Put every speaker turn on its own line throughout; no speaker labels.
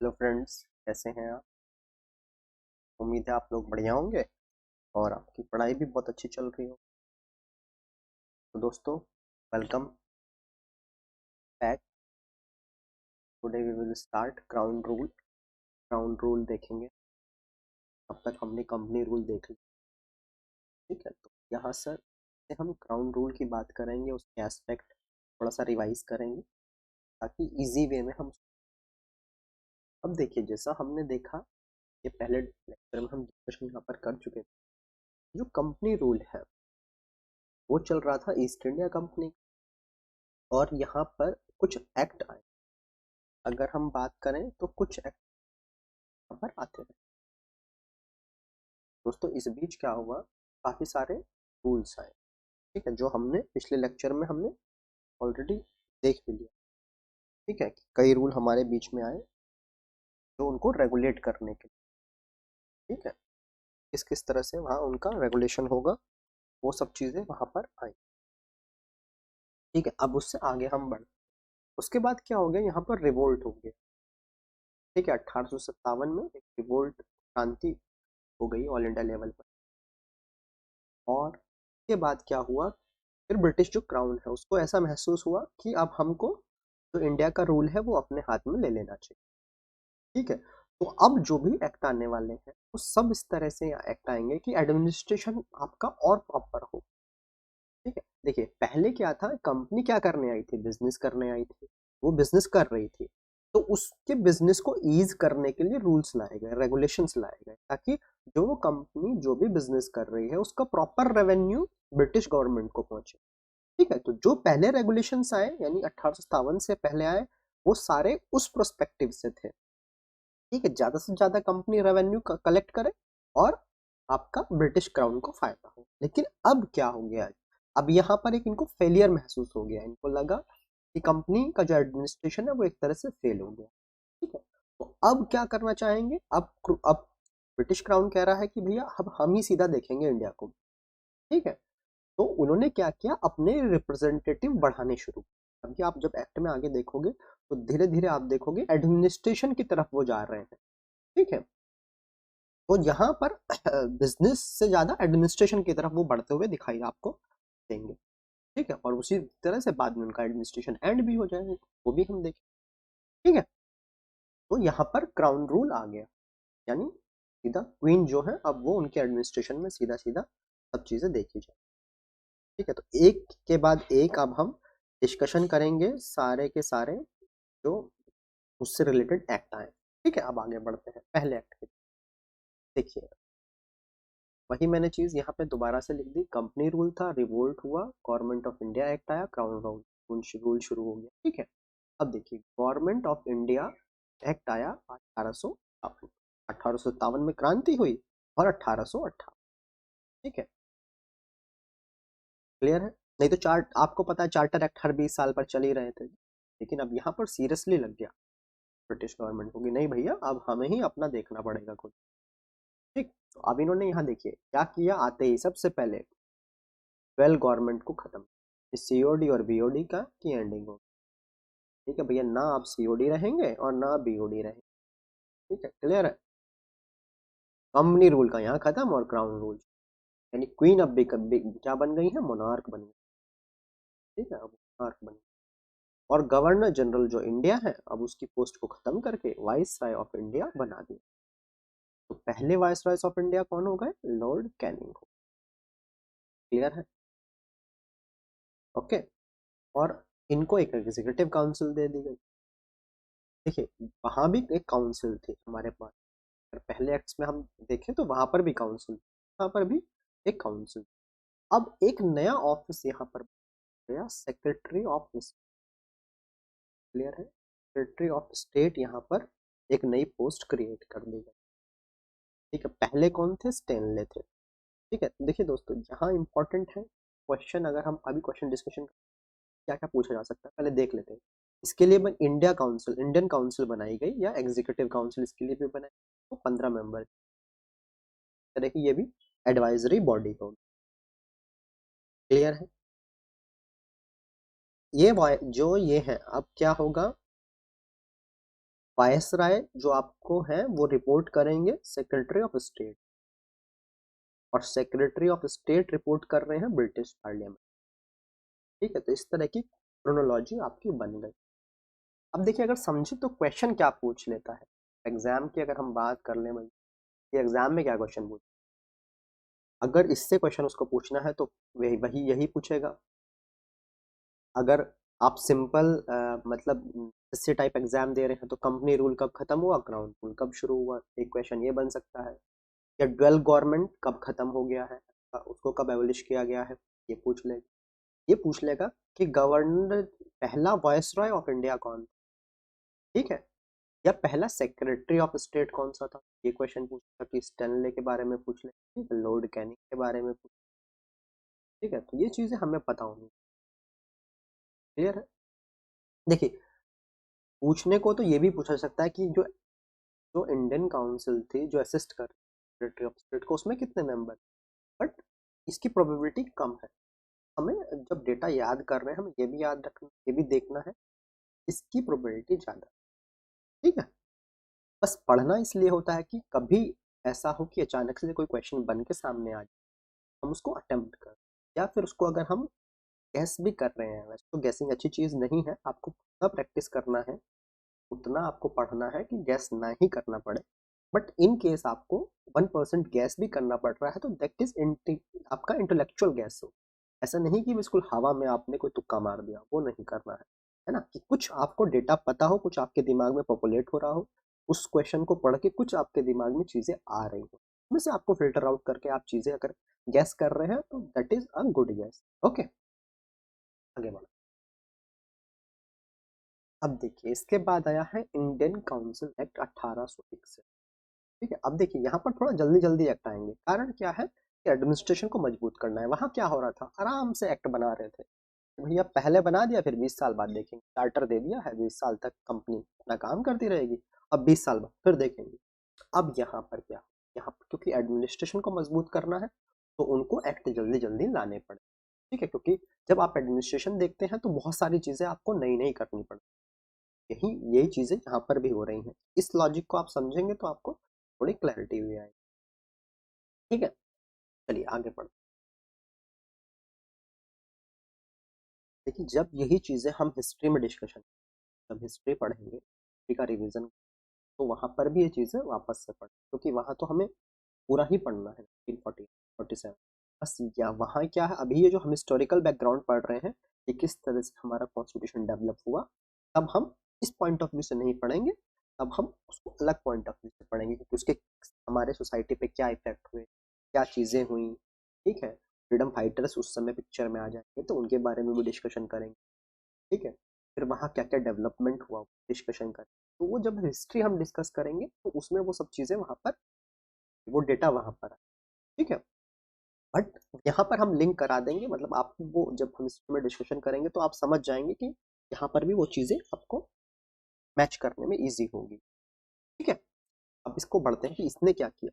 Hello friends, कैसे हैं आप। उम्मीद है आप लोग बढ़िया होंगे और आपकी पढ़ाई भी बहुत अच्छी चल रही हो। तो दोस्तों, welcome back. Today we will start crown rule देखेंगे। अब तक हमने कंपनी रूल देख लिया। ठीक है, तो यहाँ सर से हम क्राउन रूल की बात करेंगे, उसके एस्पेक्ट थोड़ा सा रिवाइज करेंगे ताकि इजी वे में हम। अब देखिए, जैसा हमने देखा ये पहले लेक्चर में हम डिस्कशन यहाँ पर कर चुके थे। जो कंपनी रूल है वो चल रहा था ईस्ट इंडिया कंपनी, और यहाँ पर कुछ एक्ट आए। अगर हम बात करें तो कुछ एक्ट यहाँ पर आते हैं। दोस्तों, इस बीच क्या हुआ, काफ़ी सारे रूल्स आए। ठीक है, जो हमने पिछले लेक्चर में हमने ऑलरेडी देख भी लिया। ठीक है, कई रूल हमारे बीच में आए जो उनको रेगुलेट करने के लिए। ठीक है, किस किस तरह से वहाँ उनका रेगुलेशन होगा, वो सब चीज़ें वहाँ पर आई। ठीक है, अब उससे आगे हम बढ़। उसके बाद क्या हो गया, यहाँ पर रिवोल्ट हो गया। ठीक है, 1857 में एक रिवोल्ट क्रांति हो गई ऑल इंडिया लेवल पर। और के बाद क्या हुआ, फिर ब्रिटिश जो क्राउन है उसको ऐसा महसूस हुआ कि अब हमको जो इंडिया का रूल है वो अपने हाथ में ले लेना चाहिए। ठीक है, तो अब जो भी एक्ट आने वाले हैं वो सब इस तरह से एक्ट आएंगे कि एडमिनिस्ट्रेशन आपका और प्रॉपर हो। ठीक है, देखिए पहले क्या था, कंपनी क्या करने आई थी, बिजनेस करने आई थी। वो बिजनेस कर रही थी, तो उसके बिजनेस को ईज करने के लिए रूल्स लाए गए, रेगुलेशंस लाए गए, ताकि जो वो कंपनी जो भी बिजनेस कर रही है उसका प्रॉपर रेवेन्यू ब्रिटिश गवर्नमेंट को पहुंचे। ठीक है, तो जो पहले रेगुलेशंस आए यानी 1857 से पहले आए, वो सारे उस प्रोस्पेक्टिव से थे। ठीक है, ज्यादा से ज्यादा कंपनी रेवेन्यू कलेक्ट करे और आपका ब्रिटिश क्राउन को फायदा हो। लेकिन अब क्या हो गया, अब यहाँ पर एक इनको फेलियर महसूस हो गया। इनको लगा कि कंपनी का जो एडमिनिस्ट्रेशन है वो एक तरह से फेल हो गया। ठीक है, तो अब क्या करना चाहेंगे, अब ब्रिटिश क्राउन कह रहा है कि भैया अब हम ही सीधा देखेंगे इंडिया को। ठीक है, तो उन्होंने क्या किया, अपने रिप्रेजेंटेटिव बढ़ाने शुरू। अभी आप जब एक्ट में आगे देखोगे तो धीरे धीरे आप देखोगे एडमिनिस्ट्रेशन की तरफ वो जा रहे हैं। ठीक है, तो यहाँ पर बिजनेस से ज्यादा एडमिनिस्ट्रेशन की तरफ वो बढ़ते हुए दिखाई आपको देंगे। ठीक है, और उसी तरह से बाद में उनका एडमिनिस्ट्रेशन एंड भी हो जाएगा, वो भी हम देखें। ठीक है, तो यहाँ पर क्राउन रूल आ गया, यानी सीधा क्वीन जो है अब वो उनके एडमिनिस्ट्रेशन में सीधा सीधा सब चीजें देखी जाए। ठीक है, तो एक के बाद एक अब हम डिस्कशन करेंगे सारे के सारे जो उससे रिलेटेड एक्ट आए। ठीक है, अब आगे बढ़ते हैं पहले एक्ट के। देखिए, वही मैंने चीज यहाँ पे दोबारा से लिख दी। कंपनी रूल था, रिवोल्ट हुआ, गवर्नमेंट ऑफ इंडिया एक्ट आया, क्राउन रूल शुरू हो गया। ठीक है, अब देखिए गवर्नमेंट ऑफ इंडिया एक्ट आया 1857 में क्रांति हुई और 1858। ठीक है, क्लियर है। नहीं तो चार्ट आपको पता है, चार्टर एक्ट हर 20 साल पर चल ही रहे थे। लेकिन अब यहाँ पर सीरियसली लग गया ब्रिटिश गवर्नमेंट को कि नहीं भैया अब हमें ही अपना देखना पड़ेगा कुछ। ठीक, तो अब इन्होंने यहाँ देखिए क्या किया, आते ही सबसे पहले वेल गवर्नमेंट को खत्म, सीओडी और बीओडी का की एंडिंग हो। ठीक है भैया, ना आप सीओडी रहेंगे और ना बीओडी रहेंगे। ठीक है, क्लियर है। कंपनी रूल का यहाँ खत्म और क्राउन रूल, यानी क्वीन अब भी कभी क्या बन गई है, मोनार्क बन गई। ठीक है, अब मोनार्क बन गई। और गवर्नर जनरल जो इंडिया है अब उसकी पोस्ट को खत्म करके वाइस राय ऑफ इंडिया बना दिया। तो पहले वाइस राय ऑफ इंडिया कौन हो गए, लॉर्ड कैनिंग हो। क्लियर है, ओके। और इनको एक एग्जीक्यूटिव काउंसिल दे दी गई। देखिए वहां भी एक काउंसिल थी हमारे पास, अगर पहले एक्ट्स में हम देखें तो वहां पर भी काउंसिल, वहां पर भी एक काउंसिल। अब एक नया ऑफिस यहाँ पर गया, सेक्रेटरी ऑफ स्टेट। क्लियर है, सेक्रेटरी ऑफ स्टेट यहाँ पर एक नई पोस्ट क्रिएट कर दी गई। ठीक है, पहले कौन थे, स्टेनले थे। ठीक है, देखिए दोस्तों यहाँ इंपॉर्टेंट है क्वेश्चन, अगर हम अभी क्वेश्चन डिस्कशन क्या क्या पूछा जा सकता है पहले देख लेते हैं। इसके लिए इंडियन काउंसिल बनाई गई, या एग्जीक्यूटिव काउंसिल इसके लिए भी बनाई, तो 15 मेंबर तरह की ये भी एडवाइजरी बॉडी होगी। क्लियर है, जो ये है अब क्या होगा, वायसराय जो आपको है वो रिपोर्ट करेंगे सेक्रेटरी ऑफ स्टेट, और सेक्रेटरी ऑफ स्टेट रिपोर्ट कर रहे हैं ब्रिटिश पार्लियामेंट। ठीक है, तो इस तरह की क्रोनोलॉजी आपकी बन गई। अब देखिए अगर समझे तो क्वेश्चन क्या पूछ लेता है एग्जाम की, अगर हम बात कर लें भाई कि एग्जाम में क्या क्वेश्चन पूछ, अगर इससे क्वेश्चन उसको पूछना है तो वही वही यही पूछेगा। अगर आप सिंपल मतलब इससे टाइप एग्जाम दे रहे हैं तो कंपनी रूल कब खत्म हुआ, क्राउन रूल कब शुरू हुआ, एक क्वेश्चन ये बन सकता है। या ड्वेल गवर्नमेंट कब खत्म हो गया है, उसको कब एबोलिश किया गया है, ये पूछ लेगा। ये पूछ लेगा कि गवर्नर पहला वायसरॉय ऑफ इंडिया कौन, ठीक है, या पहला सेक्रेटरी ऑफ स्टेट कौन सा था, ये क्वेश्चन पूछेगा। कि स्टैनले के बारे में पूछ ले, ठीक है, लॉर्ड कैनिंग के बारे में पूछ, ठीक है, तो ये चीजें हमें पता होनी। क्लियर है। देखिए पूछने को तो ये भी पूछा सकता है कि जो जो इंडियन काउंसिल थी जो असिस्ट कर सेक्रेटरी ऑफ स्टेट को, उसमें कितने मेंबर, बट इसकी प्रोबेबिलिटी कम है। हमें जब डेटा याद कर रहे हैं हमें ये भी याद रखना, ये भी देखना है इसकी प्रोबेबिलिटी ज़्यादा, ठीक है। बस पढ़ना इसलिए होता है कि कभी ऐसा हो कि अचानक से कोई क्वेश्चन बन के सामने आ जाए, हम उसको अटेम्प्ट कर, या फिर उसको अगर हम गैस भी कर रहे हैं, वैसे तो गैसिंग अच्छी चीज़ नहीं है, आपको उतना प्रैक्टिस करना है, उतना आपको पढ़ना है कि गैस ना ही करना पड़े। बट इन केस आपको 1% गैस भी करना पड़ रहा है तो दैट इज आपका इंटेलेक्चुअल गैस हो। ऐसा नहीं कि बिल्कुल हवा में आपने कोई तुक्का मार दिया, वो नहीं करना है ना। कि कुछ आपको डेटा पता हो, कुछ आपके दिमाग में पॉपुलेट हो रहा हो, उस क्वेश्चन को पढ़ के कुछ आपके दिमाग में चीज़ें आ रही हो, उसमें से आपको फिल्टर आउट करके आप चीज़ें अगर गैस कर रहे हैं तो that is a good gas. Okay, आगे बढ़ो। अब देखिए इसके बाद आया है इंडियन काउंसिल एक्ट 1861। ठीक है, अब देखिए यहाँ पर थोड़ा जल्दी जल्दी एक्ट आएंगे, कारण क्या है कि एडमिनिस्ट्रेशन को मजबूत करना है। वहाँ क्या हो रहा था, आराम से एक्ट बना रहे थे, भैया पहले बना दिया फिर 20 साल बाद देखेंगे, चार्टर दे दिया है 20 साल तक कंपनी अपना काम करती रहेगी, अब 20 साल बाद फिर देखेंगे। अब यहाँ पर क्या, यहाँ पर क्योंकि एडमिनिस्ट्रेशन को मजबूत करना है तो उनको एक्ट जल्दी जल्दी लाने पड़े। ठीक है, क्योंकि जब आप एडमिनिस्ट्रेशन देखते हैं तो बहुत सारी चीज़ें आपको नई नई करनी पड़ती, यही यही चीज़ें यहाँ पर भी हो रही हैं। इस लॉजिक को आप समझेंगे तो आपको थोड़ी क्लैरिटी भी आएगी। ठीक है, चलिए आगे बढ़ते। देखिए जब यही चीज़ें हम हिस्ट्री में डिस्कशन, जब हिस्ट्री पढ़ेंगे, हिस्ट्री का रिवीजन, तो वहाँ पर भी ये चीज़ें वापस से पढ़ें, क्योंकि वहाँ तो हमें पूरा ही पढ़ना है 1947। बस या वहाँ क्या है, अभी ये जो हम हिस्टोरिकल बैकग्राउंड पढ़ रहे हैं कि किस तरह से हमारा कॉन्स्टिट्यूशन डेवलप हुआ, तब हम इस पॉइंट ऑफ व्यू से नहीं पढ़ेंगे, तब हम उसको अलग पॉइंट ऑफ व्यू से पढ़ेंगे कि उसके हमारे सोसाइटी पे क्या इफेक्ट हुए, क्या चीज़ें हुई। ठीक है, फ्रीडम फाइटर्स उस समय पिक्चर में आ जाएंगे तो उनके बारे में भी डिस्कशन करेंगे। ठीक है, फिर वहाँ क्या क्या डेवलपमेंट हुआ डिस्कशन करें, तो वो जब हिस्ट्री हम डिस्कस करेंगे तो उसमें वो सब चीज़ें वहाँ पर, वो डेटा वहाँ पर है। ठीक है, बट यहाँ पर हम लिंक करा देंगे, मतलब आपको वो जब हम हिस्ट्री में डिस्कशन करेंगे तो आप समझ जाएंगे कि यहाँ पर भी वो चीज़ें आपको मैच करने में ईजी होगी। ठीक है, अब इसको बढ़ते हैं कि इसने क्या किया।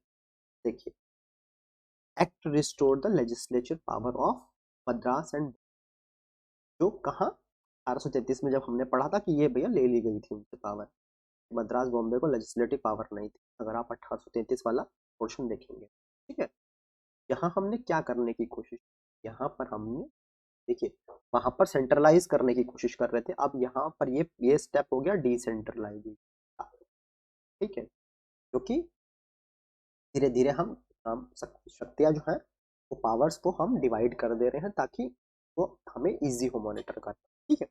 देखिए act restore the legislature power of Madras and, जो कहाँ 1833 में जब हमने पढ़ा था कि ये भैया ले ली गई थी उनसे पावर, मद्रास बॉम्बे को लेजिस्लेटिव पावर नहीं थी, अगर आप 1833 वाला पोर्शन देखेंगे। ठीक है, यहाँ हमने क्या करने की कोशिश, यहाँ पर हमने देखिए वहां पर सेंट्रलाइज करने की कोशिश कर रहे थे, अब यहाँ पर ये स्टेप हो गया डिसेंट्रलाइजेशन। ठीक है, क्योंकि धीरे धीरे हम शक्तियाँ जो है वो पावर्स को हम डिवाइड कर दे रहे हैं ताकि वो हमें इजी हो मॉनिटर करना। ठीक है,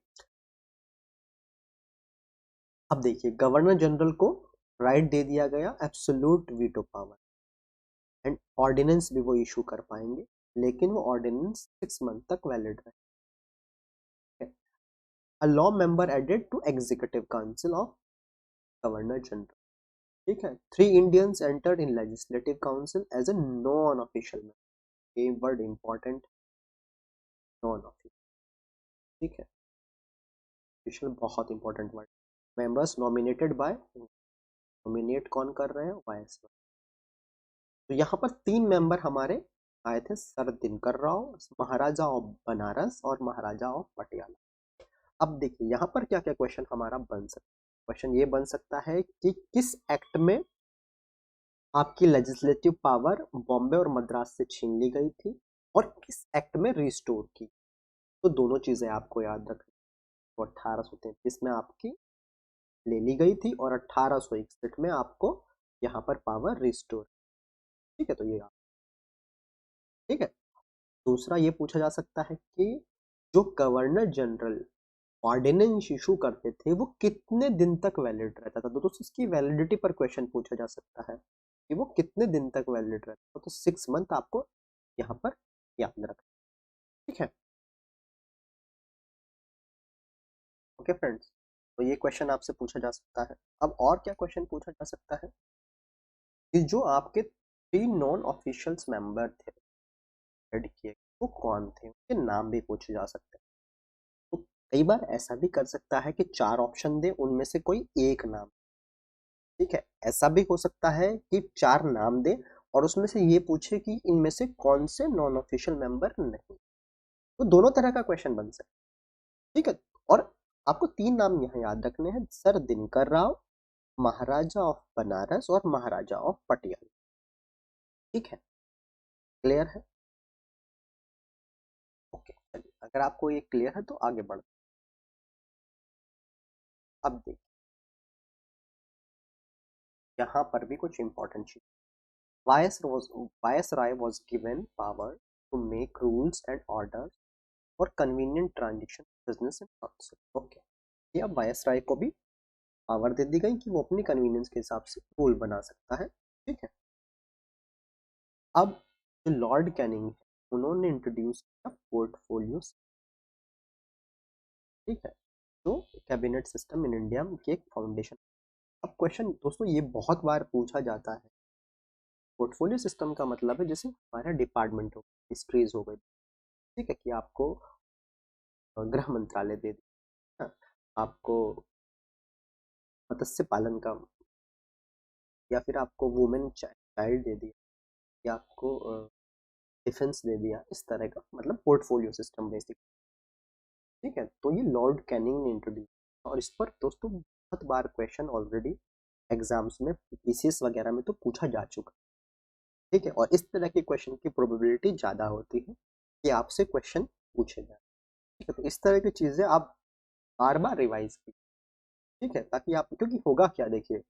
अब देखिए गवर्नर जनरल को राइट दे दिया गया absolute veto power, and ordinance भी वो इशू कर पाएंगे, लेकिन वो ऑर्डिनेंस 6 मंथ तक वैलिड है। A law member added to executive council of governor general. ठीक है, 3 Indians entered in legislative council as a non official member, ये वर्ड इंपॉर्टेंट, नॉन ऑफिशियल। ठीक है, ऑफिशियल बहुत important word. Members nominated by, nominate कौन कर रहे हैं, वाइस। तो यहाँ पर 3 मेंबर हमारे आए थे, sir Dinkar Rao, Maharaja of Banaras और महाराजा ऑफ पटियाला। अब देखिए यहाँ पर क्या क्या क्वेश्चन हमारा बन सकता है। क्वेश्चन ये बन सकता है कि किस एक्ट में आपकी लेजिस्लेटिव पावर बॉम्बे और मद्रास से छीन ली गई थी और किस एक्ट में रिस्टोर की। तो दोनों चीजें आपको याद रखनी। तो 1833 में आपकी ले ली गई थी और 1861 में आपको यहाँ पर पावर रिस्टोर। ठीक है, तो ये ठीक है। दूसरा ये पूछा जा सकता है कि जो गवर्नर जनरल ऑर्डिनेंस इशू करते थे वो कितने दिन तक वैलिड रहता था। तो दोस्तों इसकी वैलिडिटी पर क्वेश्चन पूछा जा सकता है कि वो कितने दिन तक वैलिड रहता था। तो 6 मंथ आपको यहाँ पर याद रखना। ठीक है, ओके फ्रेंड्स, तो ये क्वेश्चन आपसे पूछा जा सकता है। अब और क्या क्वेश्चन पूछा जा सकता है कि जो आपके 3 नॉन ऑफिशियल्स मेंबर थे हेड किए, वो कौन थे, उनके नाम भी पूछे जा सकते हैं। तो कई बार ऐसा भी कर सकता है कि 4 ऑप्शन दे, उनमें से कोई एक नाम। ठीक है, ऐसा भी हो सकता है कि 4 नाम दे और उसमें से ये पूछे कि इनमें से कौन से नॉन ऑफिशियल मेंबर नहीं। तो दोनों तरह का क्वेश्चन बन सकता है। ठीक है, और आपको 3 नाम यहाँ याद रखने हैं, sir Dinkar Rao, Maharaja of Banaras और महाराजा ऑफ पटियाला। ठीक है, क्लियर है? ओके, चलिए, अगर आपको ये क्लियर है तो आगे बढ़। अब देखिए, यहाँ पर भी कुछ इंपॉर्टेंट चीज। Viceroy was given power to make rules and orders for convenient transaction business and council. Okay, ये अब वायसराय को भी पावर दे दी गई कि वो अपनी कन्वीनियंस के हिसाब से रूल बना सकता है। ठीक है, अब जो लॉर्ड कैनिंग है उन्होंने इंट्रोड्यूस किया पोर्टफोलियो। ठीक है, तो कैबिनेट सिस्टम इन इंडिया की एक फाउंडेशन। अब क्वेश्चन दोस्तों ये बहुत बार पूछा जाता है। पोर्टफोलियो सिस्टम का मतलब है जैसे हमारा डिपार्टमेंट हो, हिस्ट्रीज हो गई। ठीक है, कि आपको गृह मंत्रालय दे दिया, आपको मत्स्य पालन का, या फिर आपको वुमेन चाइल्ड दे दिया, या आपको डिफेंस दे दिया, इस तरह का मतलब पोर्टफोलियो सिस्टम बेसिक। ठीक है, तो ये लॉर्ड कैनिंग ने इंट्रोड्यूस, और इस पर दोस्तों बहुत बार क्वेश्चन ऑलरेडी एग्जाम्स में पीसीएस वगैरह में तो पूछा जा चुका। ठीक है, और इस तरह के क्वेश्चन की प्रोबेबिलिटी ज़्यादा होती है कि आपसे क्वेश्चन पूछे जाए। ठीक है, तो इस तरह की चीज़ें आप बार बार रिवाइज कीजिए। ठीक है, ताकि आप, क्योंकि होगा क्या देखिए,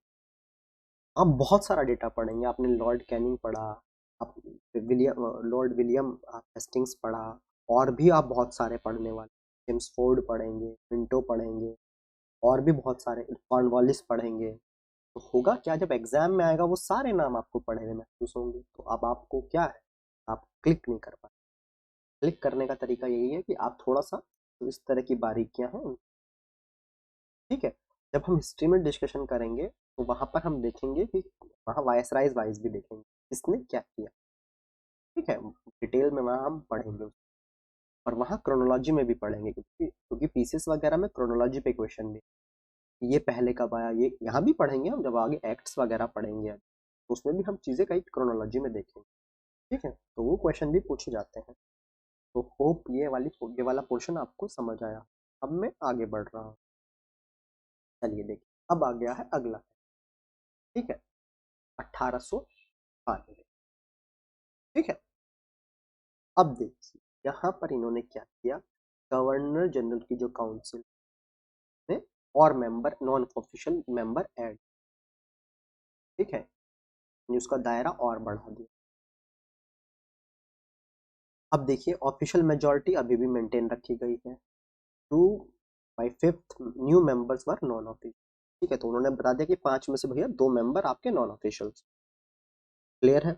आप बहुत सारा डेटा पढ़ेंगे। आपने लॉर्ड कैनिंग पढ़ा, आप लॉर्ड विलियम हेस्टिंग्स पढ़ा, और भी आप बहुत सारे पढ़ने वाले, जेम्स फोर्ड पढ़ेंगे, मिंटो पढ़ेंगे, और भी बहुत सारे, कॉर्नवालिस पढ़ेंगे। तो होगा क्या, जब एग्जाम में आएगा वो सारे नाम आपको पढ़े हुए महसूस होंगे। तो अब आपको क्या है, आप क्लिक नहीं कर पाए। क्लिक करने का तरीका यही है कि आप थोड़ा सा, तो इस तरह की बारीकियां हैं। ठीक है, जब हम हिस्ट्री में डिस्कशन करेंगे तो वहां पर हम देखेंगे कि वहाँ वायसराइज वाइज भी देखेंगे इसने क्या किया। ठीक है, डिटेल में वहाँ हम पढ़ेंगे, और वहाँ क्रोनोलॉजी में भी पढ़ेंगे, क्योंकि पीसीएस वगैरह में क्रोनोलॉजी पे क्वेश्चन भी, ये पहले कब आया, ये यहाँ भी पढ़ेंगे हम जब आगे एक्ट्स वगैरह पढ़ेंगे, तो उसमें भी हम चीज़ें कई क्रोनोलॉजी में देखेंगे। ठीक है, तो वो क्वेश्चन भी पूछे जाते हैं। तो होप ये वाला पोर्शन आपको समझ आया। अब मैं आगे बढ़ रहा हूँ। चलिए देखिए, अब आ गया है अगला। ठीक है, 1892। ठीक है, अब देखिए यहाँ पर इन्होंने क्या किया, गवर्नर जनरल की जो काउंसिल में और member, non official member add. ठीक है, उसका दायरा और बढ़ा दिया। अब देखिए, ऑफिशियल मेजोरिटी अभी भी मेंटेन रखी गई है। 2/5 new members were non official. ठीक है, तो उन्होंने बता दिया कि 5 में से भैया 2 मेंबर आपके नॉन ऑफिशियल्स। क्लियर है?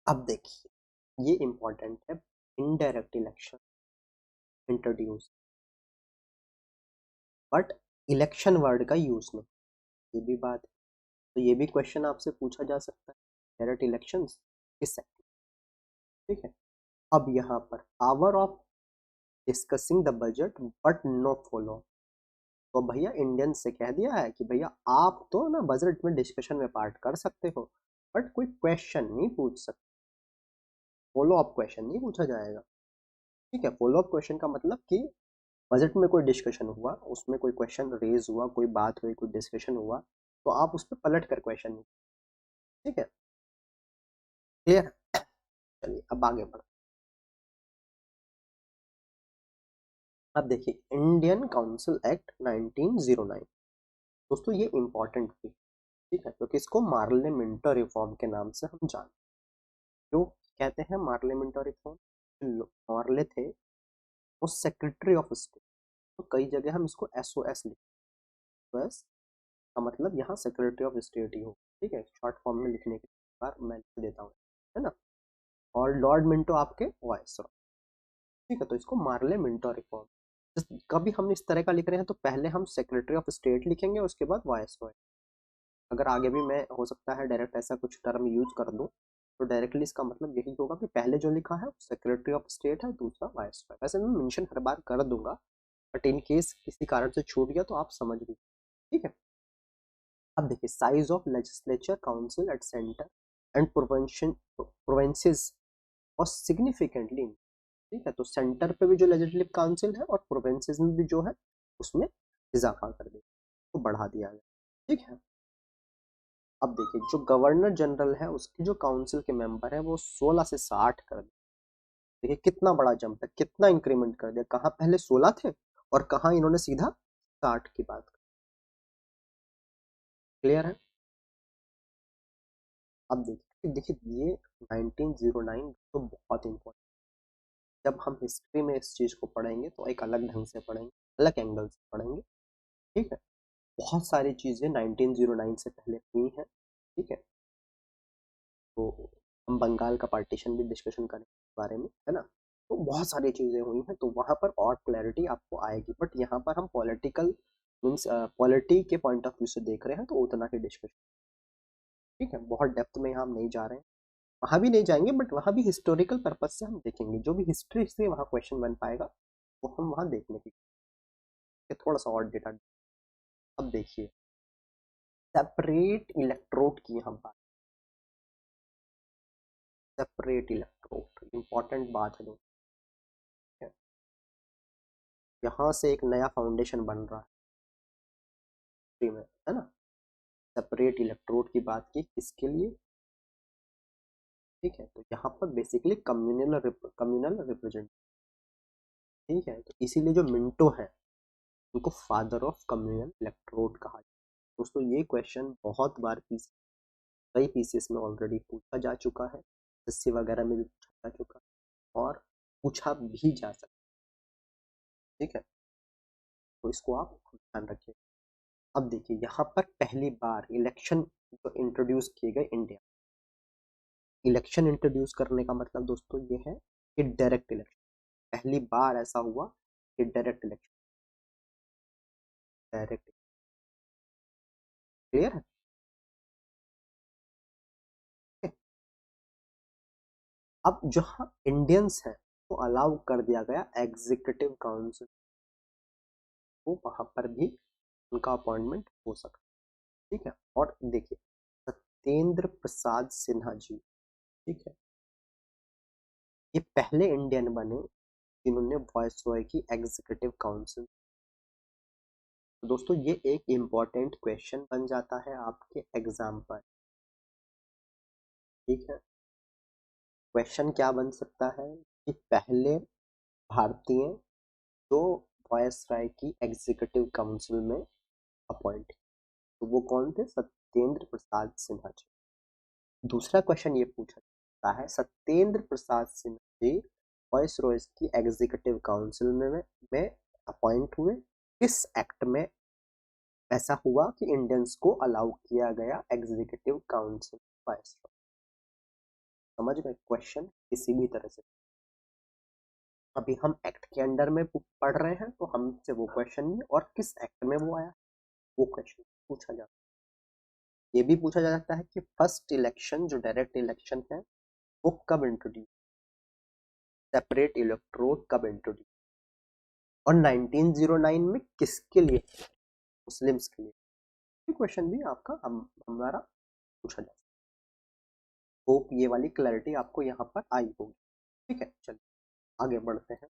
अब देखिए, ये इंपॉर्टेंट है, indirect election introduce, but election word का यूज नहीं। ये भी बात है, तो ये भी क्वेश्चन आपसे पूछा जा सकता है, डायरेक्ट इलेक्शंस किस सेक्टर। ठीक है, अब यहाँ पर power of discussing the budget but no follow. तो भैया इंडियन से कह दिया है कि भैया आप तो ना बजट में डिस्कशन में पार्ट कर सकते हो, बट कोई क्वेश्चन नहीं पूछ सकते, फॉलो अप क्वेश्चन नहीं पूछा जाएगा। ठीक है, फॉलो अप क्वेश्चन का मतलब कि बजट में कोई डिस्कशन हुआ, उसमें कोई क्वेश्चन रेज हुआ, कोई बात हुई, कोई डिस्कशन हुआ, तो आप उस पर पलट कर क्वेश्चन नहीं। ठीक है, क्लियर। चलिए अब आगे बढ़ो। अब देखिए इंडियन काउंसिल एक्ट 1909। दोस्तों ये इंपॉर्टेंट थी, ठीक है, क्योंकि इसको मार्लियामेंटो रिफॉर्म के नाम से हम जानते हैं। क्यों कहते हैं मार्लियामेंटो रिफॉर्म? मार्ले थे वो सेक्रेटरी ऑफ स्टेट, तो कई जगह हम इसको एसओएस लिखते हैं। एसओएस का मतलब यहाँ सेक्रेटरी ऑफ स्टेट ही हो, ठीक है, शॉर्ट फॉर्म में लिखने के बार मैं लिख देता हूँ, है ना। और लॉर्ड मिंटो आपके वॉइस, ठीक है, तो इसको मार्ले मिंटो रिफॉर्म। कभी हम इस तरह का लिख रहे हैं तो पहले हम सेक्रेटरी ऑफ स्टेट लिखेंगे, उसके बाद वॉइस रॉय। अगर आगे भी मैं हो सकता है डायरेक्ट ऐसा कुछ टर्म यूज कर दूं, तो डायरेक्टली इसका मतलब यही होगा कि पहले जो लिखा है सेक्रेटरी ऑफ स्टेट है, दूसरा वॉइस रॉय। वैसे मैं मेंशन हर बार कर दूंगा, बट इन केस किसी कारण से छूट गया तो आप समझ लीजिए, ठीक है। अब देखिए size of legislature council at centre and provinces और सिग्निफिकेंटली, ठीक है, तो सेंटर पे भी जो लेजिस्लेटिव काउंसिल है और प्रोविंसेस में भी जो है उसमें इजाफा कर दिया, तो बढ़ा दिया गया, ठीक है। अब देखिए जो गवर्नर जनरल है उसकी जो काउंसिल के मेंबर है वो 16 से 60 कर दिया। देखिए कितना बड़ा जंप है, कितना इंक्रीमेंट कर दिया, कहाँ पहले 16 थे और कहाँ इन्होंने सीधा 60 की बात कर। क्लियर है। अब देखिए देखिए ये 1909 तो बहुत इंपॉर्टेंट, जब हम हिस्ट्री में इस चीज को पढ़ेंगे तो एक अलग ढंग से पढ़ेंगे, अलग एंगल से पढ़ेंगे, ठीक है। बहुत सारी चीजें 1909 से पहले हुई हैं, ठीक है। तो हम बंगाल का पार्टीशन भी डिस्कशन करें इस बारे में, है ना। तो बहुत सारी चीजें हुई हैं, तो वहां पर और क्लैरिटी आपको आएगी, बट यहाँ पर हम पॉलिटिकल मीन्स पॉलिटी के पॉइंट ऑफ व्यू से देख रहे हैं, तो उतना ही डिस्कशन, ठीक है, बहुत डेप्थ में हम नहीं जा रहे हैं। वहां भी नहीं जाएंगे, बट वहां भी हिस्टोरिकल पर्पज से हम देखेंगे, जो भी हिस्ट्री से वहाँ क्वेश्चन बन पाएगा वो हम वहाँ देखने की थोड़ा सा और डेटा। अब देखिए सेपरेट इलेक्ट्रोड की यहाँ बात, सेपरेट इलेक्ट्रोड इंपॉर्टेंट बात है दोस्तों, यहाँ से एक नया फाउंडेशन बन रहा है में, है ना। सेपरेट इलेक्ट्रोड की बात की किसके लिए, ठीक है, तो यहाँ पर बेसिकली कम्युनल रिप्रेजेंट, ठीक है, तो इसीलिए जो मिंटो है उनको फादर ऑफ कम्युनल इलेक्ट्रोड कहा जाता है। दोस्तों ये क्वेश्चन बहुत बार कई पीसीएस में ऑलरेडी पूछा जा चुका है, एसएससी वगैरह में भी पूछा जा चुका है और पूछा भी जा सकता है, ठीक है, तो इसको आप ध्यान रखिए। अब देखिए यहाँ पर पहली बार इलेक्शन जो इंट्रोड्यूस किए गए इंडिया, इलेक्शन इंट्रोड्यूस करने का मतलब दोस्तों ये है कि डायरेक्ट इलेक्शन, पहली बार ऐसा हुआ कि डायरेक्ट इलेक्शन, डायरेक्ट, क्लियर है। अब जहाँ इंडियंस हैं तो अलाउ कर दिया गया एग्जीक्यूटिव काउंसिल को, वहां पर भी उनका अपॉइंटमेंट हो सकता है, ठीक है। और देखिए सत्येंद्र प्रसाद सिन्हा जी, ठीक है, ये पहले इंडियन बने जिन्होंने वॉइसरॉय की एग्जीक्यूटिव काउंसिल। तो दोस्तों ये एक इम्पॉर्टेंट क्वेश्चन बन जाता है आपके एग्जाम पर, ठीक है। क्वेश्चन क्या बन सकता है कि पहले भारतीय जो वॉइसरॉय की एग्जीक्यूटिव काउंसिल में अपॉइंट, तो वो कौन थे, सत्येंद्र प्रसाद सिन्हा जी। दूसरा क्वेश्चन ये पूछा जाता है सत्येंद्र प्रसाद सिन्हा जी वॉइसरॉय की एग्जीक्यूटिव काउंसिल में अपॉइंट हुए किस एक्ट में, ऐसा हुआ कि इंडियंस को अलाउ किया गया एग्जीक्यूटिव काउंसिल वाइसरॉय। समझ गए क्वेश्चन किसी भी तरह से। अभी हम एक्ट के अंडर में पढ़ रहे हैं तो हमसे वो क्वेश्चन नहीं, और किस एक्ट में वो आया वो क्वेश्चन पूछा जाता है। ये भी पूछा जा सकता है कि फर्स्ट इलेक्शन जो डायरेक्ट इलेक्शन है वो कब इंट्रोड्यूस, सेपरेट इलेक्ट्रोड कब इंट्रोड्यूस, और 1909 में किसके लिए, मुस्लिम्स के लिए। ये क्वेश्चन भी आपका हमारा पूछा जा सकता है। होप ये वाली क्लैरिटी आपको यहाँ पर आई होगी, ठीक है। चलिए आगे बढ़ते हैं।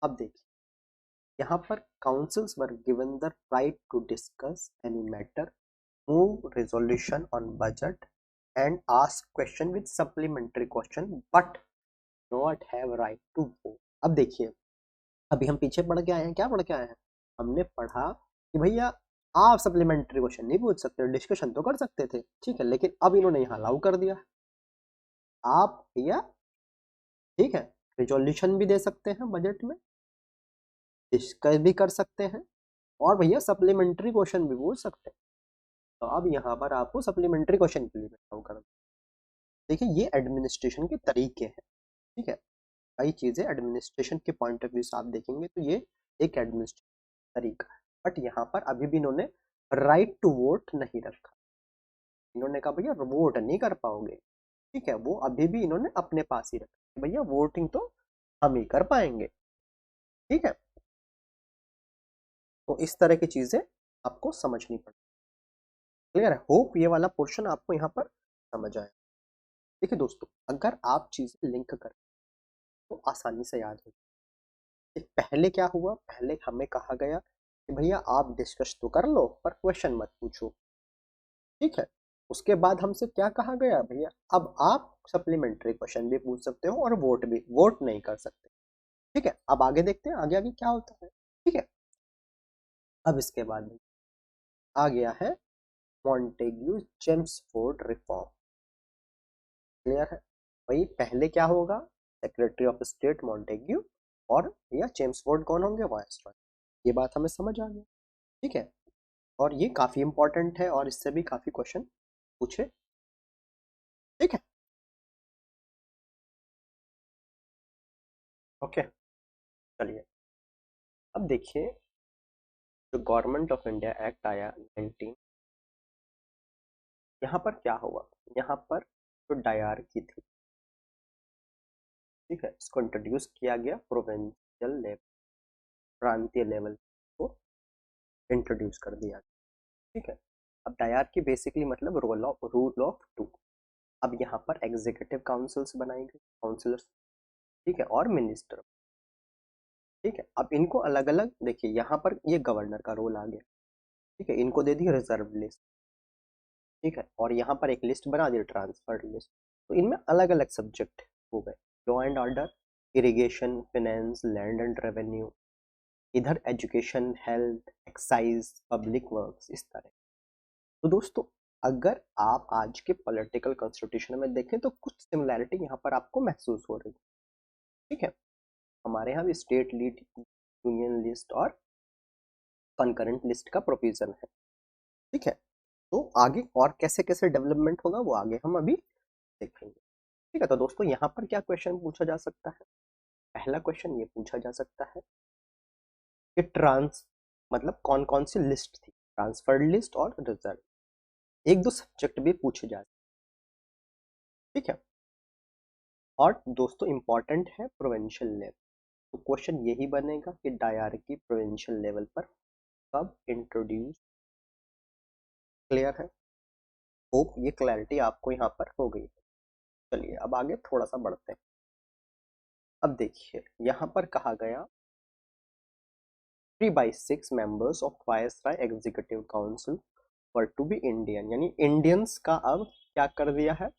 अब देखिए यहाँ पर councils were given the right to discuss any matter, move resolution on budget and ask question with supplementary question but not have right to vote. अब देखिए अभी हम पीछे पढ़ के आए हैं, क्या पढ़ के आए हैं, हमने पढ़ा कि भैया आप सप्लीमेंट्री क्वेश्चन नहीं पूछ सकते, डिस्कशन तो कर सकते थे, ठीक है, लेकिन अब इन्होंने यहाँ अलाउ कर दिया, आप भैया ठीक है रिजोल्यूशन भी दे सकते हैं बजट में, डिस्कस भी कर सकते हैं और भैया सप्लीमेंट्री क्वेश्चन भी पूछ सकते हैं। तो अब यहाँ पर आपको सप्लीमेंट्री क्वेश्चन के लिए अलाउ कर, देखिए ये एडमिनिस्ट्रेशन के तरीके हैं, ठीक है, कई चीज़ें एडमिनिस्ट्रेशन के पॉइंट ऑफ व्यू से आप देखेंगे तो ये एक एडमिनिस्ट्रेशन तरीका है, बट यहाँ पर अभी भी इन्होंने राइट टू वोट नहीं रखा, इन्होंने कहा भैया वोट नहीं कर पाओगे, ठीक है, वो अभी भी इन्होंने अपने पास ही रखा, भैया वोटिंग तो हम ही कर पाएंगे, ठीक है। तो इस तरह की चीजें आपको समझनी पड़ती, क्लियर है, होप ये वाला पोर्शन आपको यहाँ पर समझ आया। देखिए दोस्तों अगर आप चीजें लिंक करें तो आसानी से याद हो, पहले क्या हुआ, पहले हमें कहा गया कि भैया आप डिस्कस तो कर लो पर क्वेश्चन मत पूछो, ठीक है, उसके बाद हमसे क्या कहा गया, भैया अब आप सप्लीमेंट्री क्वेश्चन भी पूछ सकते हो और वोट भी, वोट नहीं कर सकते, ठीक है। अब आगे देखते हैं आगे आगे क्या होता है, ठीक है। अब इसके बाद आ गया है मॉन्टेग्यू चेम्सफोर्ड रिफॉर्म, क्लियर है, भाई पहले क्या होगा, सेक्रेटरी ऑफ स्टेट मॉन्टेग्यू और या चेम्सफोर्ड कौन होंगे, वायसरॉय, ये बात हमें समझ आ गई, ठीक है, और ये काफी इंपॉर्टेंट है और इससे भी काफी क्वेश्चन पूछे, ठीक है, ओके। चलिए अब देखिए जो गवर्नमेंट ऑफ इंडिया एक्ट आया 19, यहाँ पर क्या हुआ, यहाँ पर जो डायरकी थी, ठीक है, इसको इंट्रोड्यूस किया गया प्रोविंशियल लेवल, प्रांतीय लेवल को इंट्रोड्यूस कर दिया, ठीक है। अब डायरकी बेसिकली मतलब रूल ऑफ टू, अब यहाँ पर एग्जीक्यूटिव काउंसिल्स बनाई गई, काउंसिलर्स, ठीक है, और मिनिस्टर, ठीक है। अब इनको अलग अलग देखिए, यहाँ पर ये गवर्नर का रोल आ गया, ठीक है, इनको दे दी रिजर्व लिस्ट, ठीक है, और यहाँ पर एक लिस्ट बना दी ट्रांसफर लिस्ट, तो इनमें अलग अलग सब्जेक्ट हो गए, law and order, irrigation, finance, land and revenue, इधर education, health, excise, public works, इस तरह। तो दोस्तों अगर आप आज के पॉलिटिकल कॉन्स्टिट्यूशन में देखें तो कुछ सिमिलैरिटी यहाँ पर आपको महसूस हो रही है, ठीक है, हमारे यहाँ भी स्टेट लीड, यूनियन लिस्ट और कॉन्करेंट लिस्ट का प्रोविजन है, ठीक है। तो आगे और कैसे कैसे डेवलपमेंट होगा वो आगे हम अभी देखेंगे, ठीक है। तो दोस्तों यहाँ पर क्या क्वेश्चन पूछा जा सकता है, पहला क्वेश्चन ये पूछा जा सकता है कि ट्रांस मतलब कौन कौन सी लिस्ट थी, ट्रांसफर्ड लिस्ट और रिजर्व, एक दो सब्जेक्ट भी पूछे जा सकते, ठीक है। और दोस्तों इंपॉर्टेंट है प्रोविंशियल लेवल, तो क्वेश्चन यही बनेगा कि डायरकी प्रोविंशियल लेवल पर कब इंट्रोड्यूस, क्लियर है, होप ये क्लैरिटी आपको यहाँ पर हो गई। चलिए अब आगे थोड़ा सा बढ़ते हैं। अब देखिए यहाँ पर कहा गया 3/6 members of viceroy executive council were to be Indian, यानी इंडियंस का अब क्या कर दिया है,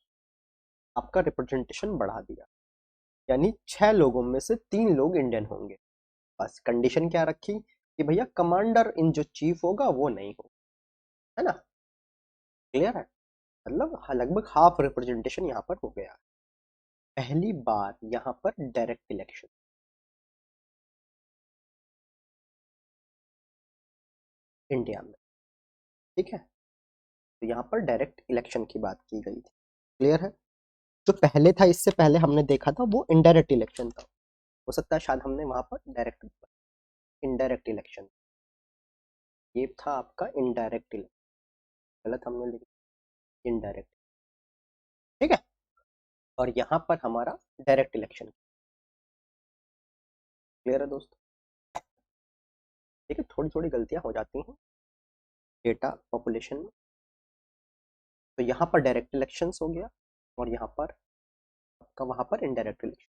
आपका रिप्रेजेंटेशन बढ़ा दिया, यानी 6 लोगों में से 3 लोग इंडियन होंगे, बस कंडीशन क्या रखी कि भैया कमांडर इन जो चीफ होगा वो नहीं हो, है ना, क्लियर है, मतलब लगभग हाफ रिप्रेजेंटेशन यहाँ पर हो गया, पहली बार यहाँ पर डायरेक्ट इलेक्शन इंडिया में, ठीक है, तो यहाँ पर डायरेक्ट इलेक्शन की बात की गई थी, क्लियर है। जो पहले था इससे पहले हमने देखा था वो इनडायरेक्ट इलेक्शन था, हो सकता है शायद हमने वहां पर डायरेक्ट, इनडायरेक्ट इलेक्शन, ये था आपका इनडायरेक्ट इलेक्शन, गलत हमने लिखा इनडायरेक्ट, ठीक है, और यहाँ पर हमारा डायरेक्ट इलेक्शन, क्लियर है दोस्तों, ठीक है, थोड़ी थोड़ी गलतियां हो जाती हैं डेटा पॉपुलेशन में, तो यहाँ पर डायरेक्ट इलेक्शन हो गया और यहाँ पर आपका वहां पर इनडायरेक्ट इलेक्शन,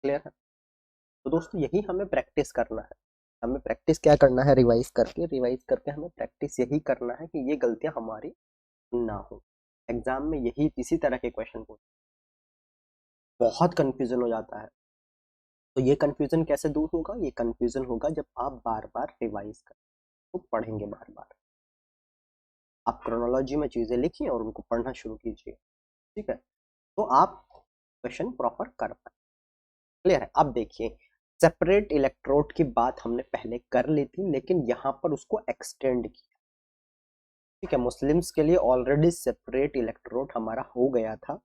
क्लियर है। तो दोस्तों यही हमें प्रैक्टिस करना है। हमें प्रैक्टिस क्या करना है, रिवाइज करके हमें प्रैक्टिस यही करना है कि ये गलतियां हमारी ना हो। एग्जाम में यही इसी तरह के क्वेश्चन पूछ, बहुत कंफ्यूजन हो जाता है। तो ये कंफ्यूजन कैसे दूर होगा, ये कंफ्यूजन होगा जब आप बार बार रिवाइज करें, तो पढ़ेंगे बार बार। आप क्रोनोलॉजी में चीजें लिखिए और उनको पढ़ना शुरू कीजिए, ठीक है, तो आप क्वेश्चन प्रॉपर कर पाए। क्लियर है। अब देखिए, सेपरेट इलेक्ट्रोड की बात हमने पहले कर ली थी, लेकिन यहाँ पर उसको एक्सटेंड किया। ठीक है, मुस्लिम्स के लिए ऑलरेडी सेपरेट इलेक्ट्रोड हमारा हो गया था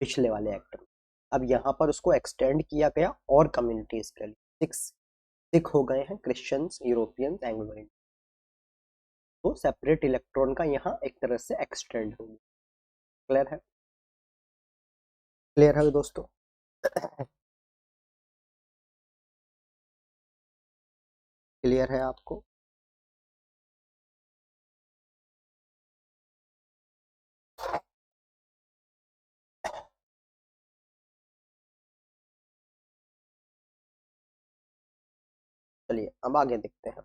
पिछले वाले एक्ट में। अब यहाँ पर उसको एक्सटेंड किया गया और कम्युनिटीज के लिए, सिख हो गए हैं, क्रिश्चियंस, यूरोपियंस, एंग्लो इंडियन। तो सेपरेट इलेक्ट्रॉन का यहाँ एक तरह से एक्सटेंड हो गया। क्लियर है, क्लियर है दोस्तों। क्लियर है आपको। चलिए अब आगे देखते हैं।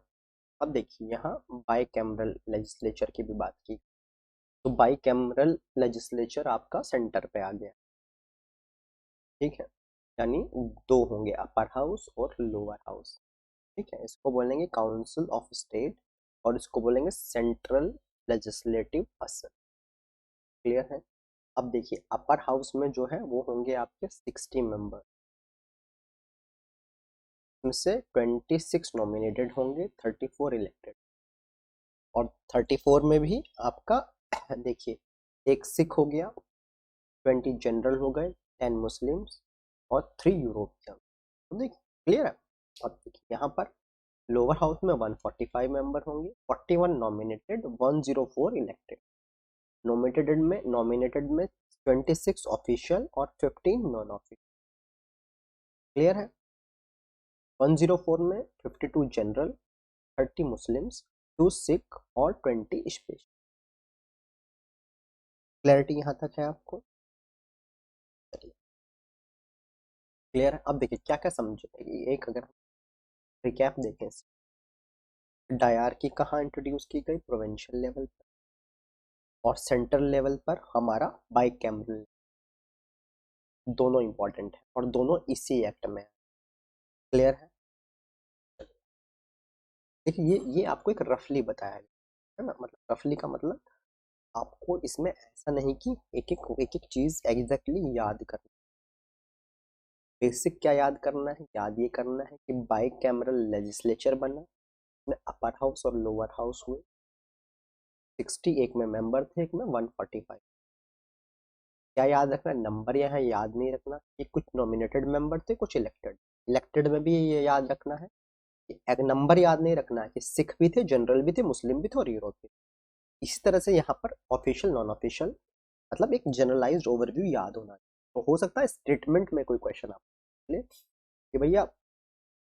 अब देखिए यहाँ बाइकैमरल लेजिस्लेचर की भी बात की, तो बाइकैमरल लेजिस्लेचर आपका सेंटर पे आ गया। ठीक है, यानी दो होंगे, अपर हाउस और लोअर हाउस। ठीक है, इसको बोलेंगे काउंसिल ऑफ स्टेट और इसको बोलेंगे सेंट्रल लेजिस्लेटिव असेंबली। क्लियर है। अब देखिए अपर हाउस में जो है वो होंगे आपके 60 मेंबर, उनसे 26 नॉमिनेटेड होंगे, 34 इलेक्टेड। और 34 में भी आपका देखिए एक सिख हो गया, 20 जनरल हो गए, 10 मुस्लिम्स और 3 यूरोपियन। तो देखिए क्लियर है। और देखिए यहाँ पर लोअर हाउस में 145 मेंबर होंगे, 41 नॉमिनेटेड, 104 इलेक्टेड। नॉमिनेटेड में 26 ऑफिशियल और 15 नॉन ऑफिशियल। क्लियर है। 104 में 52 जनरल, 30 मुस्लिम्स, 2 सिख और 20 स्पेशल। क्लैरिटी यहाँ तक है आपको। क्लियर है। अब देखिए क्या क्या समझे, एक अगर रिकैप देखें, डायरकी कहाँ इंट्रोड्यूस की गई, प्रोविंशियल लेवल पर, और सेंट्रल लेवल पर हमारा बाइकैमरल। दोनों इंपॉर्टेंट है और दोनों इसी एक्ट में है। क्लियर है। देखिए ये आपको एक रफली बताया गया है ना, मतलब रफली का मतलब आपको इसमें ऐसा नहीं कि एक एक चीज एग्जैक्टली याद करना। बेसिक क्या याद करना है, याद ये करना है कि बाइकैमरल लेजिस्लेचर बना, इसमें अपर हाउस और लोअर हाउस हुए, 60 एक में मेंबर थे, एक में 145। क्या याद रखना है, नंबर यहाँ याद नहीं रखना कि कुछ नॉमिनेटेड मेंबर थे, कुछ इलेक्टेड। इलेक्टेड में भी ये याद रखना है कि एक नंबर याद नहीं रखना है कि सिख भी थे, जनरल भी थे, मुस्लिम भी थे और यूरोपियन। इसी तरह से यहाँ पर ऑफिशियल नॉन ऑफिशियल, मतलब एक जनरलाइज्ड ओवरव्यू याद होना चाहिए। तो हो सकता है स्टेटमेंट में कोई क्वेश्चन आपको कि भैया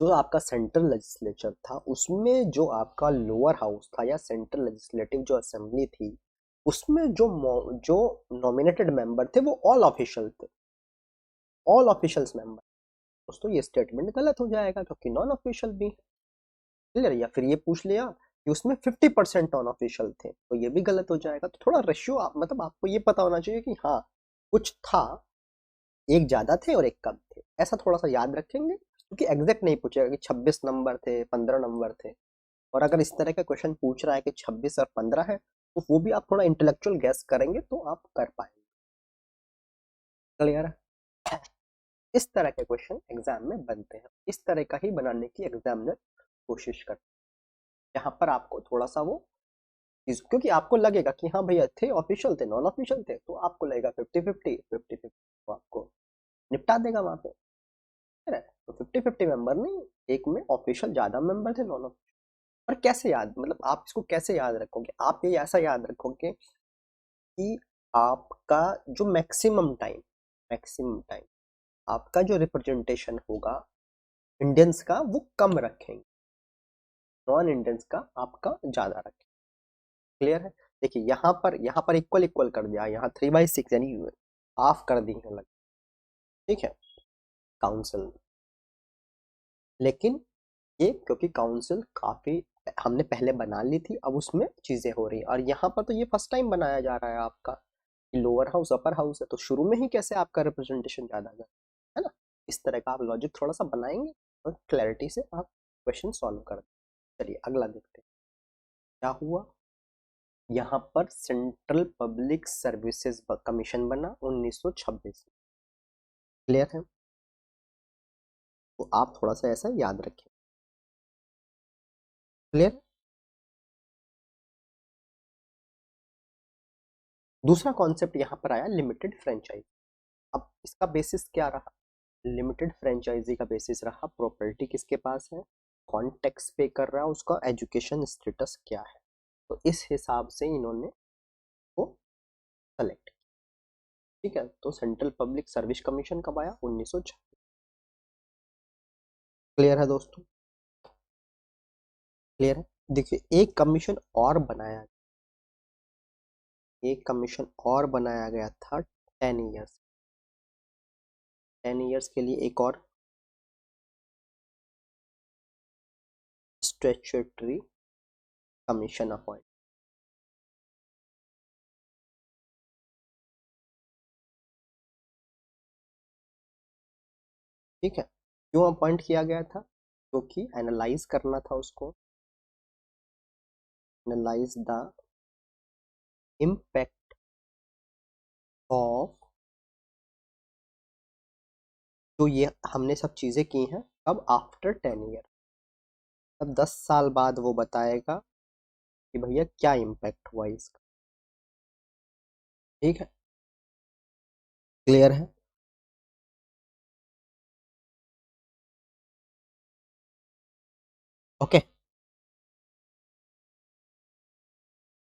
जो आपका सेंट्रल लेजिस्लेचर था उसमें जो आपका लोअर हाउस था या सेंट्रल लेजिस्लेटिव जो असेंबली थी, उसमें जो नॉमिनेटेड मेंबर थे वो ऑल ऑफिशियल थे, ऑल ऑफिशियल्स मेंबर। दोस्तों ये स्टेटमेंट गलत हो जाएगा क्योंकि नॉन ऑफिशियल भी, क्लियर। या फिर ये पूछ लिया कि उसमें 50% नॉन ऑफिशियल थे, तो ये भी गलत हो जाएगा। तो थोड़ा रेशियो मतलब आपको ये पता होना चाहिए कि हाँ कुछ था, एक ज्यादा थे और एक कम थे, ऐसा थोड़ा सा याद रखेंगे, क्योंकि एग्जैक्ट नहीं पूछेगा कि 26 नंबर थे, 15 नंबर थे। और अगर इस तरह का क्वेश्चन पूछ रहा है कि 26 और 15 है, तो वो भी आप थोड़ा इंटेलेक्चुअल गैस करेंगे तो आप कर पाएंगे। क्लियर है। इस तरह के क्वेश्चन एग्जाम में बनते हैं, इस तरह का ही बनाने की एग्जामिनर कोशिश करते हैं, जहां पर आपको थोड़ा सा वो क्योंकि आपको लगेगा कि हाँ भैया थे ऑफिशियल थे नॉन ऑफिशियल थे, तो आपको लगेगा 50-50 तो आपको निपटा देगा वहां पे, है। तो 50-50 मेंबर नहीं, एक में ऑफिशियल ज्यादा मेंबर थे, नॉन ऑफिशियल। और कैसे याद, मतलब आप इसको कैसे याद रखोगे, आप ये ऐसा याद रखोगे कि आपका जो मैक्सिमम टाइम आपका जो रिप्रेजेंटेशन होगा इंडियंस का वो कम रखेंगे, नॉन इंडियंस का आपका ज्यादा रखेंगे। क्लियर है। देखिए यहाँ पर इक्वल इक्वल कर दिया, यहाँ 3/6 यानी हाफ कर दी है अलग। ठीक है, काउंसिल लेकिन ये क्योंकि काउंसिल काफी हमने पहले बना ली थी, अब उसमें चीजें हो रही हैं, और यहाँ पर तो ये फर्स्ट टाइम बनाया जा रहा है आपका, लोअर हाउस अपर हाउस है, तो शुरू में ही कैसे आपका रिप्रेजेंटेशन ज्यादा है ना। इस तरह का आप लॉजिक थोड़ा सा बनाएंगे और क्लैरिटी से आप क्वेश्चन सॉल्व कर दें। चलिए अगला देखते हैं क्या हुआ। यहाँ पर सेंट्रल पब्लिक सर्विसेज कमीशन बना 1926। क्लियर है, तो आप थोड़ा सा ऐसा याद रखें। क्लियर। दूसरा कॉन्सेप्ट यहाँ पर आया लिमिटेड फ्रेंचाइज। अब इसका बेसिस क्या रहा, लिमिटेड फ्रेंचाइजी का बेसिस रहा प्रॉपर्टी किसके पास है, कौन टैक्स पे कर रहा है, उसका एजुकेशन स्टेटस क्या है, तो इस हिसाब से इन्होंने वो सेलेक्ट। ठीक है, तो सेंट्रल पब्लिक सर्विस कमीशन कब आया, 1906। क्लियर है दोस्तों, क्लियर है। देखिए एक कमीशन और बनाया, एक कमीशन और बनाया गया था 10 ईयर्स, 10 ईयर्स के लिए एक और स्टैट्यूटरी कमीशन अपॉइंट। ठीक है, क्यों अपॉइंट किया गया था, क्योंकि एनालाइज करना था उसको, एनालाइज द इम्पैक्ट ऑफ, जो ये हमने सब चीजें की हैं, अब आफ्टर 10 ईयर, अब 10 साल बाद वो बताएगा कि भैया क्या इम्पैक्ट हुआ इसका। ठीक है, क्लियर है। ओके,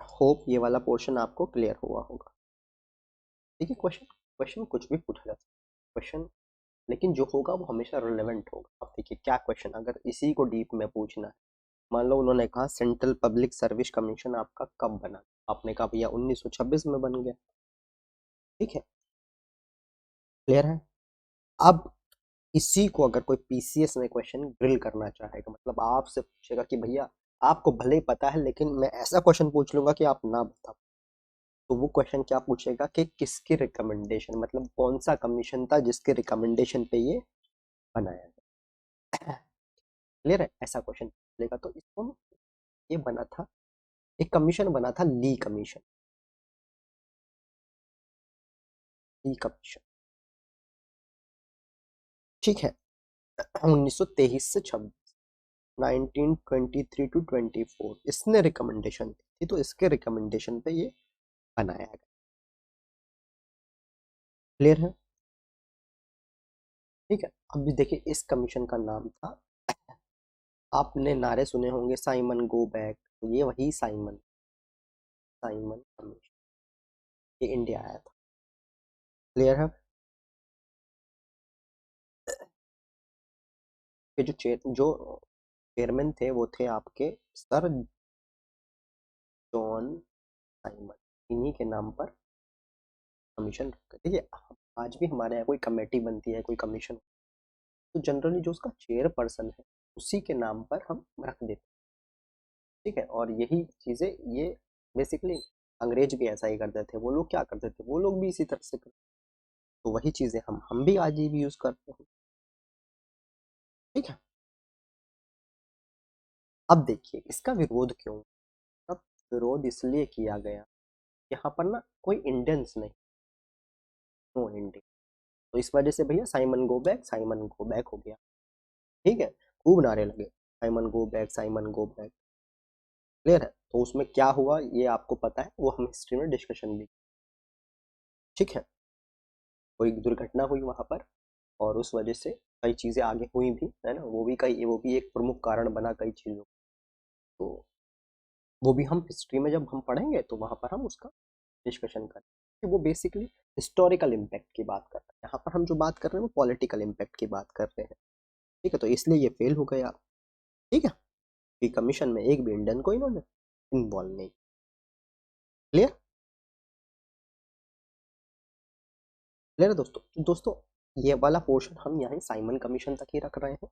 होप ये वाला पोर्शन आपको क्लियर हुआ होगा। ठीक है, क्वेश्चन क्वेश्चन कुछ भी पूछा जा सकता है क्वेश्चन, लेकिन जो होगा वो हमेशा रिलेवेंट होगा। अब देखिए क्या क्वेश्चन, अगर इसी को डीप में पूछना है, मान लो उन्होंने कहा सेंट्रल पब्लिक सर्विस कमीशन आपका कब बना, आपने कहा भैया 1926 में बन गया। ठीक है, क्लियर है। अब इसी को अगर कोई पीसीएस में क्वेश्चन ग्रिल करना चाहेगा, मतलब आपसे पूछेगा कि भैया आपको भले ही पता है लेकिन मैं ऐसा क्वेश्चन पूछ लूंगा कि आप ना बता, तो वो क्वेश्चन क्या पूछेगा कि किसकी रिकमेंडेशन, मतलब कौन सा कमीशन था जिसके रिकमेंडेशन पे ये बनाया गया। क्लियर है, ऐसा क्वेश्चन पूछेगा। तो इसको ये बना था, एक कमीशन बना था ली कमीशन, ली कमीशन। ठीक है, 1923 से 26, 1923 टू 24 इसने रिकमेंडेशन दी थी, तो इसके रिकमेंडेशन पे ये बनाया गया। क्लियर है। ठीक है, अब देखिए इस कमीशन का नाम था, आपने नारे सुने होंगे साइमन गो बैक, तो ये वही साइमन, साइमन कमीशन, ये इंडिया आया था। क्लियर है। ये जो चेयरमैन थे वो थे आपके सर जॉन साइमन, इन्हीं के नाम पर कमीशन रखते। देखिए आज भी हमारे यहाँ कोई कमेटी बनती है, कोई कमीशन, तो जनरली जो उसका चेयर पर्सन है उसी के नाम पर हम रख देते हैं। ठीक है, और यही चीज़ें ये बेसिकली अंग्रेज भी ऐसा ही करते थे, वो लोग क्या करते थे, वो लोग भी इसी तरह से करते, तो वही चीज़ें हम भी आज भी यूज़ करते हैं। ठीक है, अब देखिए इसका विरोध क्यों, अब विरोध इसलिए किया गया, यहाँ पर ना कोई इंडियंस नहीं, नो इंडियन, तो इस वजह से भैया Simon go back, Simon go back हो गया। ठीक है, खूब नारे लगे Simon go back, Simon go back. Clear है, तो उसमें क्या हुआ ये आपको पता है, वो हम हिस्ट्री में डिस्कशन भी। ठीक है, कोई दुर्घटना हुई वहां पर, और उस वजह से कई चीजें आगे हुई भी है ना, वो भी एक प्रमुख कारण बना कई चीजों, तो वो भी हम हिस्ट्री में जब हम पढ़ेंगे तो वहां पर हम उसका डिस्कशन करें कि वो बेसिकली हिस्टोरिकल इम्पैक्ट की बात कर रहे हैं, यहाँ पर हम जो बात कर रहे हैं वो पॉलिटिकल इम्पैक्ट की बात कर रहे हैं। ठीक है, तो इसलिए ये फेल हो गया। ठीक है, कि कमीशन में एक भी इंडियन को इन्होंने इन्वॉल्व नहीं। क्लियर, क्लियर है दोस्तों। तो दोस्तों ये वाला पोर्शन हम यहाँ साइमन कमीशन तक ही रख रहे हैं।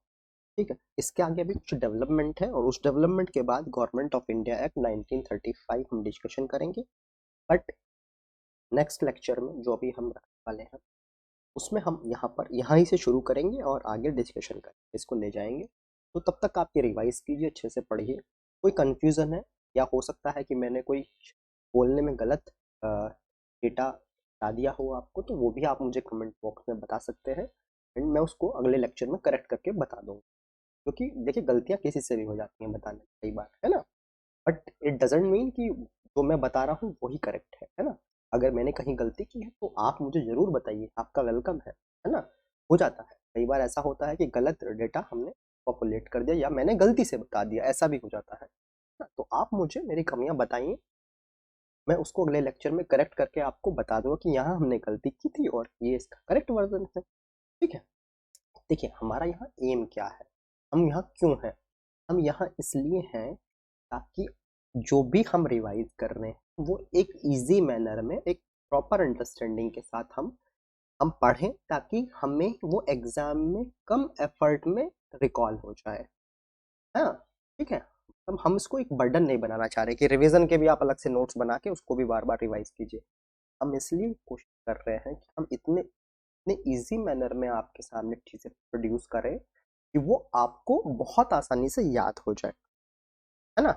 ठीक है, इसके आगे अभी कुछ डेवलपमेंट है और उस डेवलपमेंट के बाद गवर्नमेंट ऑफ इंडिया एक्ट 1935 हम डिस्कशन करेंगे। बट नेक्स्ट लेक्चर में जो अभी हम रखने वाले हैं उसमें हम यहाँ ही से शुरू करेंगे और आगे डिस्कशन करेंगे, इसको ले जाएंगे। तो तब तक आप ये रिवाइज कीजिए, अच्छे से पढ़िए। कोई कंफ्यूजन है या हो सकता है कि मैंने कोई बोलने में गलत डेटा बता दिया हो आपको, तो वो भी आप मुझे कमेंट बॉक्स में बता सकते हैं एंड मैं उसको अगले लेक्चर में करेक्ट करके बता दूंगा। क्योंकि देखिए गलतियाँ किसी से भी हो जाती हैं बताने में कई बार, है ना। बट इट डजेंट मीन कि जो मैं बता रहा हूँ वही करेक्ट है ना। अगर मैंने कहीं गलती की है तो आप मुझे ज़रूर बताइए, आपका वेलकम है ना। हो जाता है कई बार, ऐसा होता है कि गलत डेटा हमने पॉपुलेट कर दिया या मैंने गलती से बता दिया, ऐसा भी हो जाता है ना। तो आप मुझे मेरी कमियां बताइए, मैं उसको अगले लेक्चर में करेक्ट करके आपको बता दूंगा कि यहाँ हमने गलती की थी और ये इसका करेक्ट वर्जन है। ठीक है, देखिए हमारा यहाँ एम क्या है, हम यहाँ क्यों हैं। हम यहाँ इसलिए हैं ताकि जो भी हम रिवाइज कर रहे हैं वो एक इजी मैनर में, एक प्रॉपर अंडरस्टैंडिंग के साथ हम पढ़ें, ताकि हमें वो एग्जाम में कम एफर्ट में रिकॉल हो जाए। हाँ, ठीक है। अब हम इसको एक बर्डन नहीं बनाना चाह रहे कि रिवीजन के भी आप अलग से नोट्स बना के उसको भी बार बार रिवाइज कीजिए। हम इसलिए कोशिश कर रहे हैं कि हम इतने इतने इजी मैनर में आपके सामने चीज़ें प्रोड्यूस करें कि वो आपको बहुत आसानी से याद हो जाए, है ना।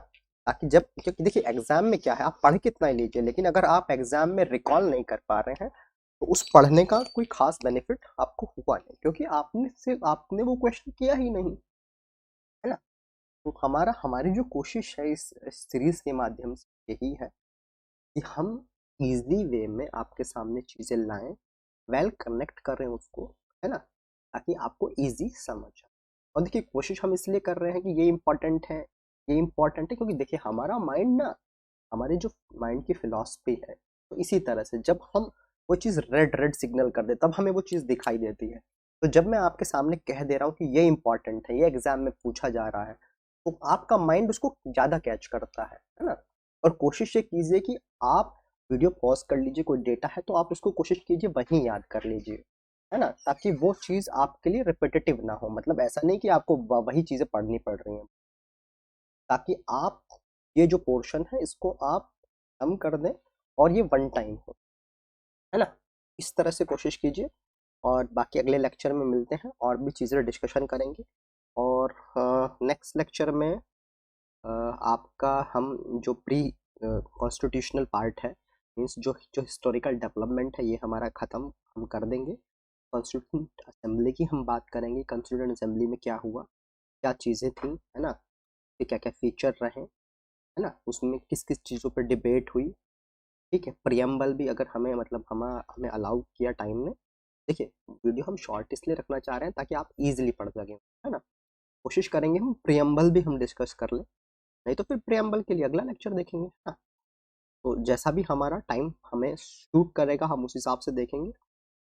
ताकि जब, क्योंकि देखिए एग्जाम में क्या है, आप पढ़ कितना ही लीजिए लेकिन अगर आप एग्जाम में रिकॉल नहीं कर पा रहे हैं तो उस पढ़ने का कोई खास बेनिफिट आपको हुआ नहीं, क्योंकि आपने वो क्वेश्चन किया ही नहीं, है ना। तो हमारी जो कोशिश है इस सीरीज के माध्यम से यही है कि हम इजी वे में आपके सामने चीज़ें लाएं, वेल कनेक्ट करें उसको, है ना, ताकि आपको इजी समझ आए। और देखिए कोशिश हम इसलिए कर रहे हैं कि ये इम्पोर्टेंट है, ये इम्पोर्टेंट है क्योंकि देखिए हमारा माइंड ना, हमारी जो माइंड की फिलॉसफी है, तो इसी तरह से जब हम वो चीज़ रेड रेड सिग्नल कर दे तब हमें वो चीज़ दिखाई देती है। तो जब मैं आपके सामने कह दे रहा हूँ कि ये इम्पोर्टेंट है, ये एग्जाम में पूछा जा रहा है, तो आपका माइंड उसको ज़्यादा कैच करता है ना। और कोशिश ये कीजिए कि आप वीडियो पॉज कर लीजिए, कोई डेटा है तो आप उसको कोशिश कीजिए वहीं याद कर लीजिए, है ना, ताकि वो चीज़ आपके लिए रिपीटेटिव ना हो। मतलब ऐसा नहीं कि आपको वही चीज़ें पढ़नी पड़ रही हैं, ताकि आप ये जो पोर्शन है इसको आप कम कर दें और ये वन टाइम हो, है ना। इस तरह से कोशिश कीजिए और बाकी अगले लेक्चर में मिलते हैं और भी चीज़ें डिस्कशन करेंगे। और नेक्स्ट लेक्चर में आपका हम जो प्री कॉन्स्टिट्यूशनल पार्ट है, मीन्स जो जो हिस्टोरिकल डेवलपमेंट है, ये हमारा ख़त्म हम कर देंगे। कॉन्स्टिट्यूंट असेंबली की हम बात करेंगे, कॉन्स्टिट्यूंट असेंबली में क्या हुआ, क्या चीज़ें थी, है ना, क्या क्या फीचर रहे, है ना, उसमें किस किस चीज़ों पर डिबेट हुई। ठीक है, प्रियम्बल भी अगर हमें मतलब हमें अलाउ किया टाइम ने। देखिए वीडियो हम शॉर्ट इसलिए रखना चाह रहे हैं ताकि आप इजीली पढ़ सकें, है ना। कोशिश करेंगे हम प्रियम्बल भी हम डिस्कस कर लें, नहीं तो फिर प्रियम्बल के लिए अगला लेक्चर देखेंगे, है ना। तो जैसा भी हमारा टाइम हमें शूट करेगा हम उस हिसाब से देखेंगे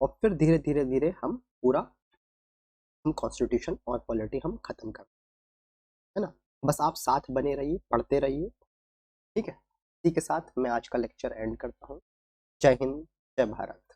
और फिर धीरे धीरे धीरे हम पूरा हम कॉन्स्टिट्यूशन और पॉलिटी हम खत्म कर, है ना। बस आप साथ बने रहिए, पढ़ते रहिए। ठीक है, इसी के साथ मैं आज का लेक्चर एंड करता हूँ। जय हिंद, जय भारत।